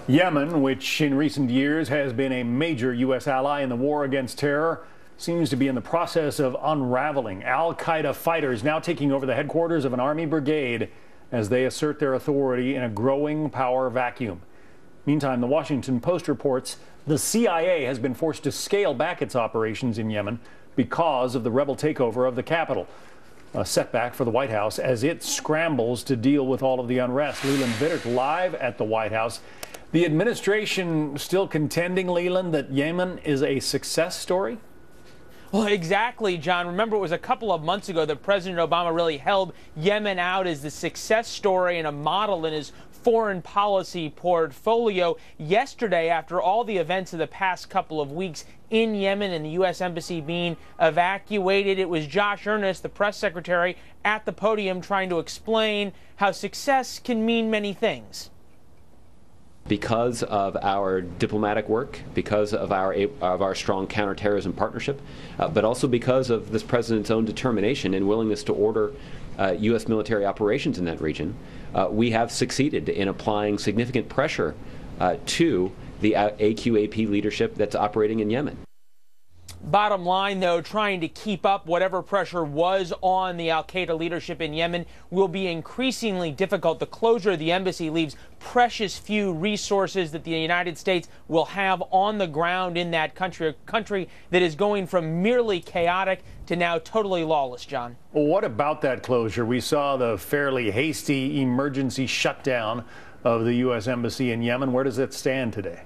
Yemen, which in recent years has been a major U.S. ally in the war against terror, seems to be in the process of unraveling. Al-Qaeda fighters now taking over the headquarters of an army brigade as they assert their authority in a growing power vacuum. Meantime, the Washington Post reports the CIA has been forced to scale back its operations in Yemen because of the rebel takeover of the capital. A setback for the White House as it scrambles to deal with all of the unrest. Leland Vittert live at the White House. The administration still contending, Leland, that Yemen is a success story? Well, exactly, John. Remember, it was a couple of months ago that President Obama really held Yemen out as the success story and a model in his foreign policy portfolio. Yesterday, after all the events of the past couple of weeks in Yemen and the U.S. Embassy being evacuated, it was Josh Earnest, the press secretary, at the podium trying to explain how success can mean many things. Because of our diplomatic work, because of our strong counterterrorism partnership, but also because of this president's own determination and willingness to order U.S. military operations in that region, we have succeeded in applying significant pressure to the AQAP leadership that's operating in Yemen. Bottom line, though, trying to keep up whatever pressure was on the Al-Qaeda leadership in Yemen will be increasingly difficult. The closure of the embassy leaves precious few resources that the United States will have on the ground in that country, a country that is going from merely chaotic to now totally lawless, John. Well, what about that closure? We saw the fairly hasty emergency shutdown of the U.S. Embassy in Yemen. Where does it stand today?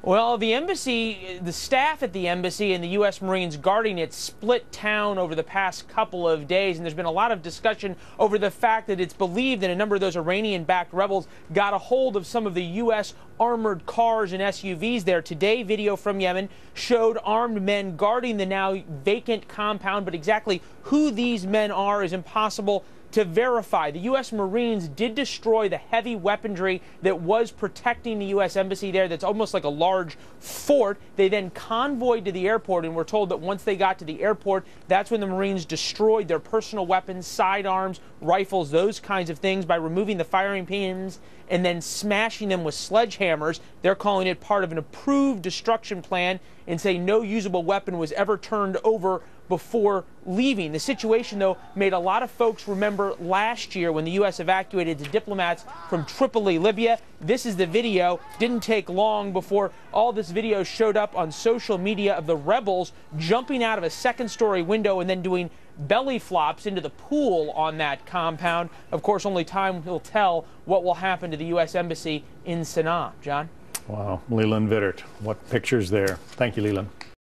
Well, the embassy, the staff at the embassy and the U.S. Marines guarding it split town over the past couple of days, and there's been a lot of discussion over the fact that it's believed that a number of those Iranian-backed rebels got a hold of some of the U.S. armored cars and SUVs there. Today, video from Yemen showed armed men guarding the now vacant compound, but exactly who these men are is impossible to verify. The U.S. Marines did destroy the heavy weaponry that was protecting the U.S. Embassy there. That's almost like a large fort. They then convoyed to the airport, and we're told that once they got to the airport, that's when the Marines destroyed their personal weapons, sidearms, rifles, those kinds of things by removing the firing pins and then smashing them with sledgehammers. They're calling it part of an approved destruction plan and say no usable weapon was ever turned over before leaving. The situation, though, made a lot of folks remember last year when the U.S. evacuated the diplomats from Tripoli, Libya. This is the video. Didn't take long before all this video showed up on social media of the rebels jumping out of a second-story window and then doing belly flops into the pool on that compound. Of course, only time will tell what will happen to the U.S. Embassy in Sana'a. John? Wow. Leland Vittert. What pictures there. Thank you, Leland.